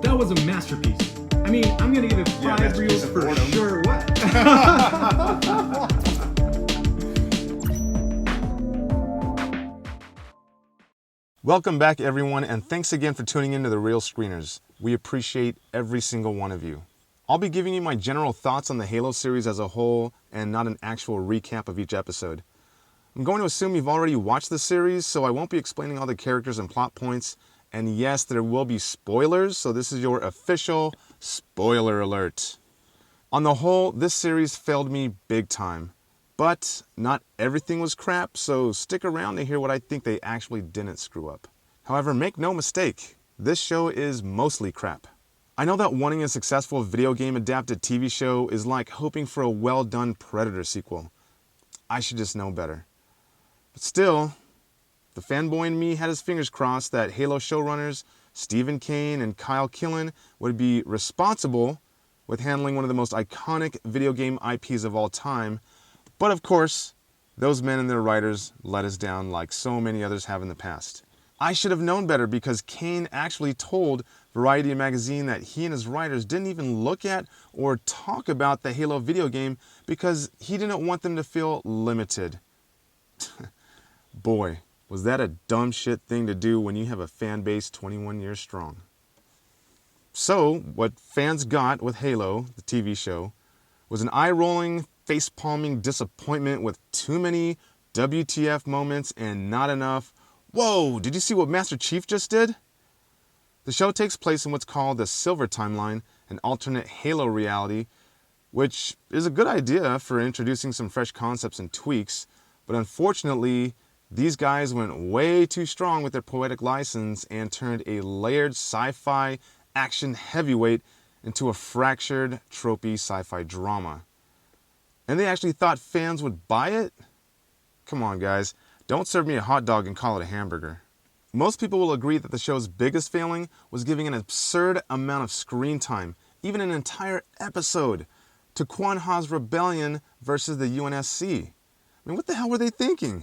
That was a masterpiece. I mean, I'm gonna give it 5 reels for sure. What? Welcome back, everyone, and thanks again for tuning in to the Reel Screeners. We appreciate every single one of you. I'll be giving you my general thoughts on the Halo series as a whole and not an actual recap of each episode. I'm going to assume you've already watched the series, so I won't be explaining all the characters and plot points. And yes, there will be spoilers, so this is your official spoiler alert. On the whole, this series failed me big time. But not everything was crap, so stick around to hear what I think they actually didn't screw up. However, make no mistake, this show is mostly crap. I know that wanting a successful video game adapted TV show is like hoping for a well-done Predator sequel. I should just know better. But still, the fanboy in me had his fingers crossed that Halo showrunners Stephen Kane and Kyle Killen would be responsible with handling one of the most iconic video game IPs of all time. But of course, those men and their writers let us down like so many others have in the past. I should have known better because Kane actually told Variety magazine that he and his writers didn't even look at or talk about the Halo video game because he didn't want them to feel limited. Boy, was that a dumb shit thing to do when you have a fan base 21 years strong. So, what fans got with Halo, the TV show, was an eye-rolling, face-palming disappointment with too many WTF moments and not enough, whoa, did you see what Master Chief just did? The show takes place in what's called the Silver Timeline, an alternate Halo reality, which is a good idea for introducing some fresh concepts and tweaks, but unfortunately, these guys went way too strong with their poetic license and turned a layered sci-fi action heavyweight into a fractured, tropey sci-fi drama. And they actually thought fans would buy it? Come on, guys. Don't serve me a hot dog and call it a hamburger. Most people will agree that the show's biggest failing was giving an absurd amount of screen time, even an entire episode, to Quan Ha's rebellion versus the UNSC. I mean, what the hell were they thinking?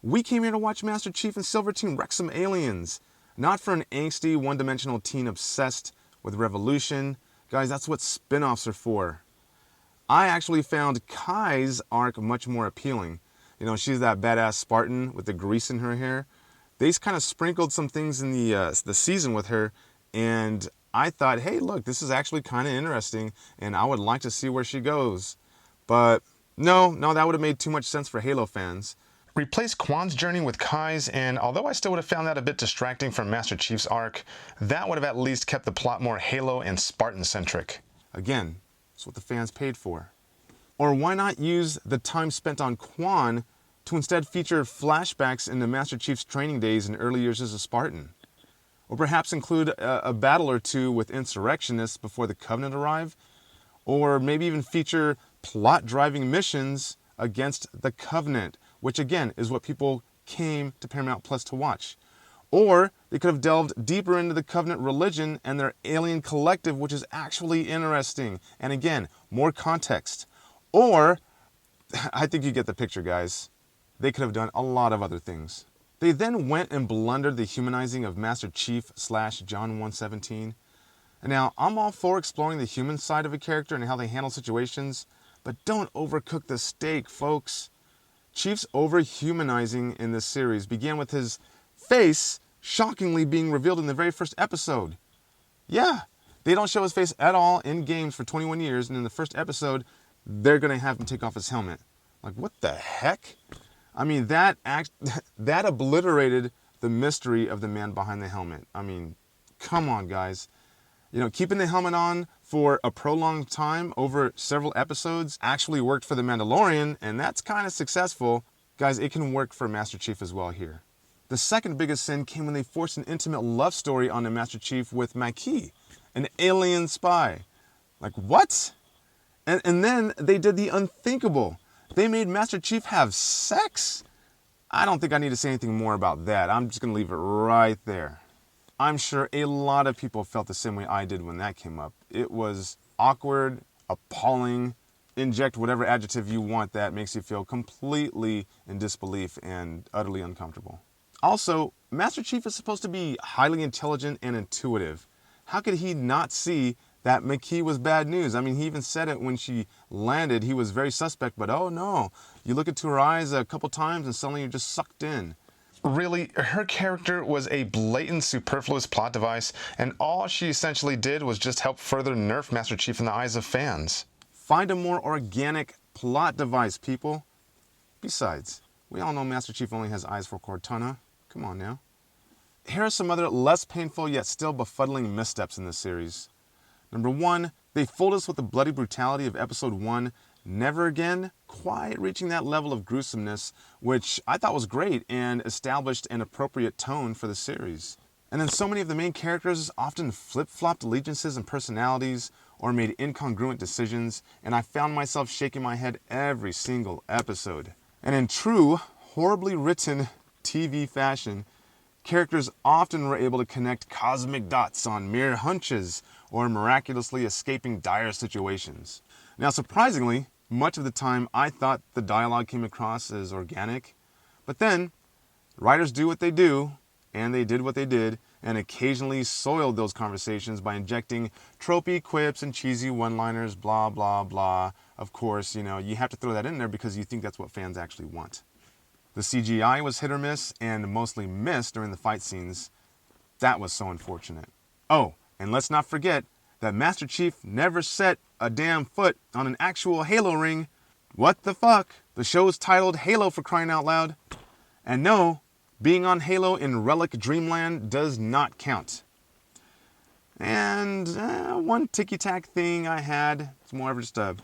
We came here to watch Master Chief and Silver Team wreck some aliens, not for an angsty, one-dimensional teen obsessed with revolution. Guys, that's what spin-offs are for. I actually found Kai's arc much more appealing. You know, she's that badass Spartan with the grease in her hair. They kind of sprinkled some things in the season with her, and I thought, hey, look, this is actually kind of interesting, and I would like to see where she goes. But no, that would have made too much sense for Halo fans. Replace Quan's journey with Kai's, and although I still would have found that a bit distracting from Master Chief's arc, that would have at least kept the plot more Halo and Spartan-centric. Again, it's what the fans paid for. Or why not use the time spent on Quan to instead feature flashbacks into Master Chief's training days and early years as a Spartan? Or perhaps include a battle or two with insurrectionists before the Covenant arrive? Or maybe even feature plot-driving missions against the Covenant, which again is what people came to Paramount Plus to watch. Or they could have delved deeper into the Covenant religion and their alien collective, which is actually interesting. And again, more context. Or, I think you get the picture, guys. They could have done a lot of other things. They then went and blundered the humanizing of Master Chief / John 117. And now, I'm all for exploring the human side of a character and how they handle situations, but don't overcook the steak, folks. Chief's over-humanizing in this series began with his face shockingly being revealed in the very first episode. Yeah, they don't show his face at all in games for 21 years, and in the first episode, they're going to have him take off his helmet. Like, what the heck? I mean, that obliterated the mystery of the man behind the helmet. I mean, come on, guys. You know, keeping the helmet on for a prolonged time over several episodes actually worked for The Mandalorian, and that's kind of successful. Guys, it can work for Master Chief as well here. The second biggest sin came when they forced an intimate love story onto Master Chief with Makee, an alien spy. Like, what? And then they did the unthinkable. They made Master Chief have sex? I don't think I need to say anything more about that. I'm just going to leave it right there. I'm sure a lot of people felt the same way I did when that came up. It was awkward, appalling, inject whatever adjective you want that makes you feel completely in disbelief and utterly uncomfortable. Also, Master Chief is supposed to be highly intelligent and intuitive. How could he not see that Makee was bad news? I mean, he even said it when she landed. He was very suspect, but oh no. You look into her eyes a couple times and suddenly you're just sucked in. Really, her character was a blatant superfluous plot device, and all she essentially did was just help further nerf Master Chief in the eyes of fans. Find a more organic plot device, people. Besides, we all know Master Chief only has eyes for Cortana. Come on now. Here are some other less painful yet still befuddling missteps in this series. Number 1, they fooled us with the bloody brutality of episode 1, never again quite reaching that level of gruesomeness, which I thought was great and established an appropriate tone for the series. And then so many of the main characters often flip-flopped allegiances and personalities or made incongruent decisions, and I found myself shaking my head every single episode. And in true, horribly written TV fashion, characters often were able to connect cosmic dots on mere hunches or miraculously escaping dire situations. Now, surprisingly, much of the time I thought the dialogue came across as organic, but then writers do what they do, and they did what they did, and occasionally soiled those conversations by injecting tropey quips and cheesy one-liners, blah, blah, blah. Of course, you have to throw that in there because you think that's what fans actually want. The CGI was hit or miss, and mostly missed during the fight scenes. That was so unfortunate. Oh, and let's not forget that Master Chief never set a damn foot on an actual Halo ring. What the fuck? The show's titled Halo, for crying out loud. And no, being on Halo in Relic Dreamland does not count. And one ticky-tack thing I had, it's more of just a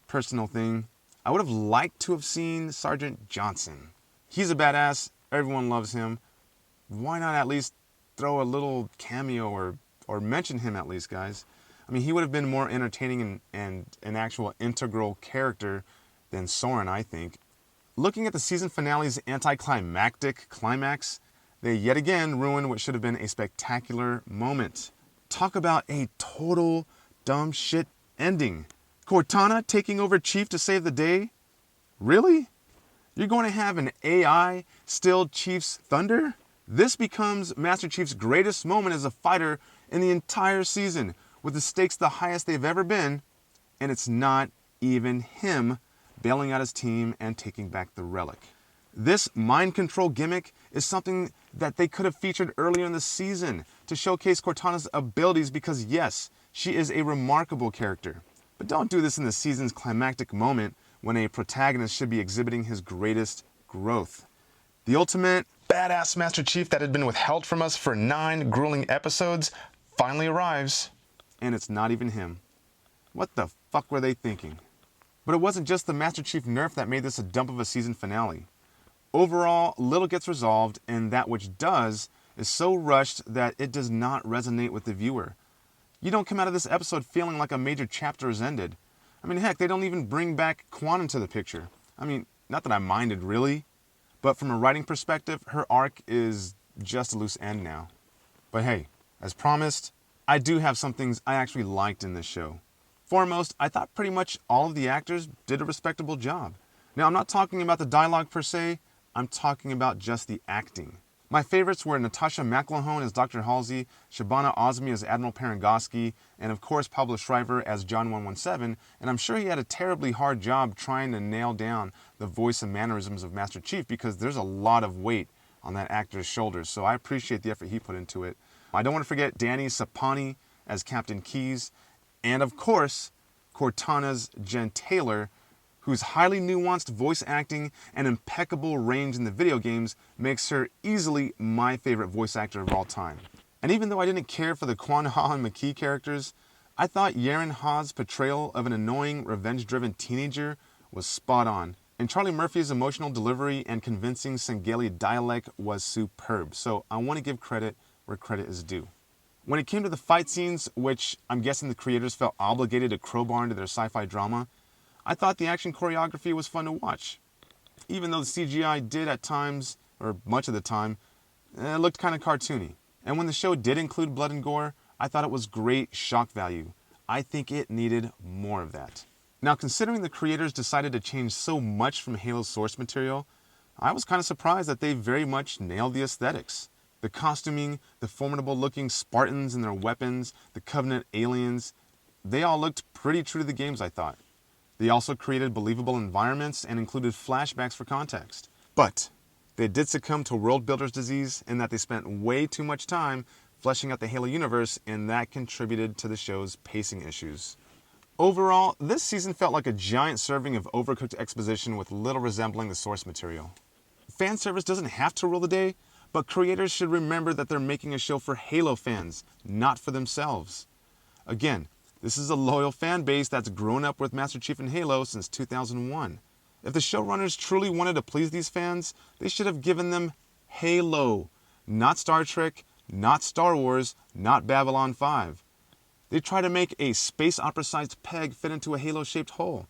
personal thing. I would have liked to have seen Sergeant Johnson. He's a badass, everyone loves him. Why not at least throw a little cameo or mention him at least, guys? I mean, he would have been more entertaining and an actual integral character than Soren, I think. Looking at the season finale's anticlimactic climax, they yet again ruined what should have been a spectacular moment. Talk about a total dumb shit ending. Cortana taking over Chief to save the day? Really? You're going to have an AI steal Chief's thunder? This becomes Master Chief's greatest moment as a fighter in the entire season, with the stakes the highest they've ever been, and it's not even him bailing out his team and taking back the relic. This mind control gimmick is something that they could have featured earlier in the season to showcase Cortana's abilities because yes, she is a remarkable character. But don't do this in the season's climactic moment when a protagonist should be exhibiting his greatest growth. The ultimate badass Master Chief that had been withheld from us for 9 grueling episodes finally arrives, and it's not even him. What the fuck were they thinking? But it wasn't just the Master Chief nerf that made this a dump of a season finale. Overall, little gets resolved, and that which does is so rushed that it does not resonate with the viewer. You don't come out of this episode feeling like a major chapter has ended. I mean, heck, they don't even bring back Quan into the picture. I mean, not that I minded really, but from a writing perspective, her arc is just a loose end now. But hey, as promised, I do have some things I actually liked in this show. Foremost, I thought pretty much all of the actors did a respectable job. Now, I'm not talking about the dialogue per se, I'm talking about just the acting. My favorites were Natasha McElhone as Dr. Halsey, Shabana Azmi as Admiral Parangoski, and of course Pablo Schreiber as John 117, and I'm sure he had a terribly hard job trying to nail down the voice and mannerisms of Master Chief because there's a lot of weight on that actor's shoulders, so I appreciate the effort he put into it. I don't want to forget Danny Sapani as Captain Keyes, and of course, Cortana's Jen Taylor, whose highly nuanced voice acting and impeccable range in the video games makes her easily my favorite voice actor of all time. And even though I didn't care for the Quan Ha and Makee characters, I thought Yaren Ha's portrayal of an annoying, revenge-driven teenager was spot on. And Charlie Murphy's emotional delivery and convincing Sangheili dialect was superb, so I want to give credit where credit is due. When it came to the fight scenes, which I'm guessing the creators felt obligated to crowbar into their sci-fi drama, I thought the action choreography was fun to watch. Even though the CGI did at times, or much of the time, it looked kind of cartoony. And when the show did include blood and gore, I thought it was great shock value. I think it needed more of that. Now, considering the creators decided to change so much from Halo's source material, I was kind of surprised that they very much nailed the aesthetics. The costuming, the formidable-looking Spartans and their weapons, the Covenant aliens, they all looked pretty true to the games, I thought. They also created believable environments and included flashbacks for context. But they did succumb to world builder's disease in that they spent way too much time fleshing out the Halo universe, and that contributed to the show's pacing issues. Overall, this season felt like a giant serving of overcooked exposition with little resembling the source material. Fan service doesn't have to rule the day, but creators should remember that they're making a show for Halo fans, not for themselves. Again, this is a loyal fan base that's grown up with Master Chief and Halo since 2001. If the showrunners truly wanted to please these fans, they should have given them Halo, not Star Trek, not Star Wars, not Babylon 5. They try to make a space opera-sized peg fit into a Halo-shaped hole.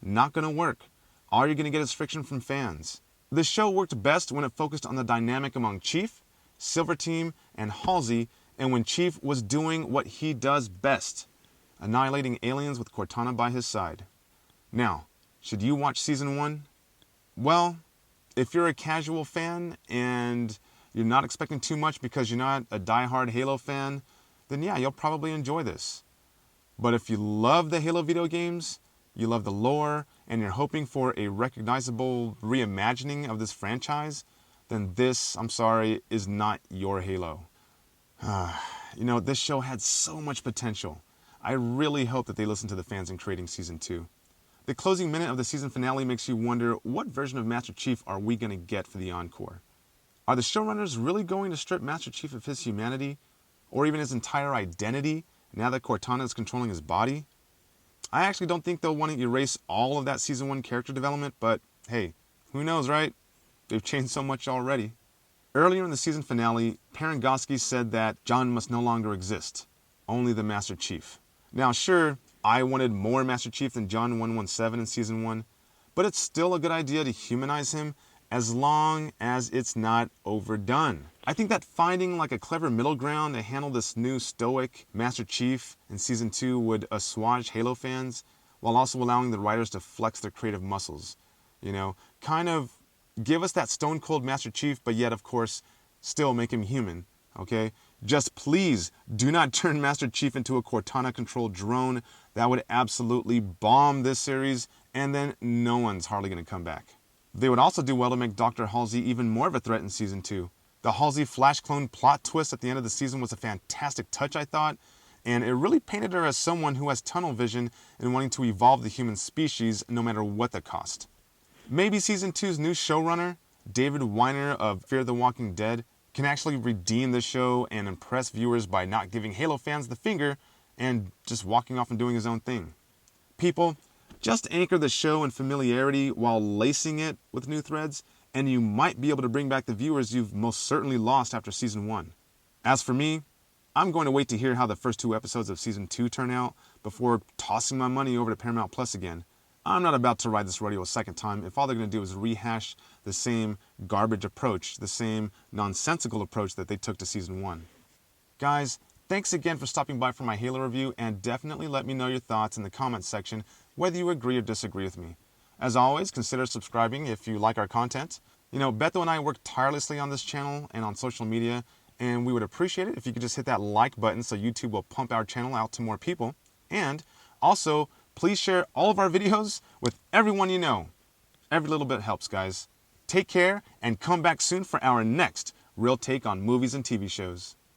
Not gonna work. All you're gonna get is friction from fans. The show worked best when it focused on the dynamic among Chief, Silver Team, and Halsey, and when Chief was doing what he does best, annihilating aliens with Cortana by his side. Now, should you watch Season 1? Well, if you're a casual fan and you're not expecting too much because you're not a die-hard Halo fan, then yeah, you'll probably enjoy this. But if you love the Halo video games, you love the lore, and you're hoping for a recognizable reimagining of this franchise, then this, I'm sorry, is not your Halo. This show had so much potential. I really hope that they listen to the fans in creating Season 2. The closing minute of the season finale makes you wonder, what version of Master Chief are we going to get for the encore? Are the showrunners really going to strip Master Chief of his humanity, or even his entire identity, now that Cortana is controlling his body? I actually don't think they'll want to erase all of that Season 1 character development, but hey, who knows, right? They've changed so much already. Earlier in the season finale, Parangosky said that John must no longer exist, only the Master Chief. Now sure, I wanted more Master Chief than John 117 in Season 1, but it's still a good idea to humanize him as long as it's not overdone. I think that finding like a clever middle ground to handle this new stoic Master Chief in Season 2 would assuage Halo fans while also allowing the writers to flex their creative muscles. Kind of give us that stone cold Master Chief, but yet of course still make him human, okay? Just please do not turn Master Chief into a Cortana-controlled drone. That would absolutely bomb this series, and then no one's hardly going to come back. They would also do well to make Dr. Halsey even more of a threat in Season 2. The Halsey Flash clone plot twist at the end of the season was a fantastic touch, I thought, and it really painted her as someone who has tunnel vision and wanting to evolve the human species no matter what the cost. Maybe Season 2's new showrunner, David Weiner of Fear the Walking Dead, can actually redeem the show and impress viewers by not giving Halo fans the finger and just walking off and doing his own thing. People, just anchor the show in familiarity while lacing it with new threads, and you might be able to bring back the viewers you've most certainly lost after Season 1. As for me, I'm going to wait to hear how the first 2 episodes of Season 2 turn out before tossing my money over to Paramount Plus again. I'm not about to ride this rodeo a second time if all they're going to do is rehash the same garbage approach, the same nonsensical approach that they took to Season 1. Guys, thanks again for stopping by for my Halo review, and definitely let me know your thoughts in the comments section, whether you agree or disagree with me. As always, consider subscribing if you like our content. Beto and I work tirelessly on this channel and on social media, and we would appreciate it if you could just hit that like button so YouTube will pump our channel out to more people. And also, please share all of our videos with everyone you know. Every little bit helps, guys. Take care and come back soon for our next real take on movies and TV shows.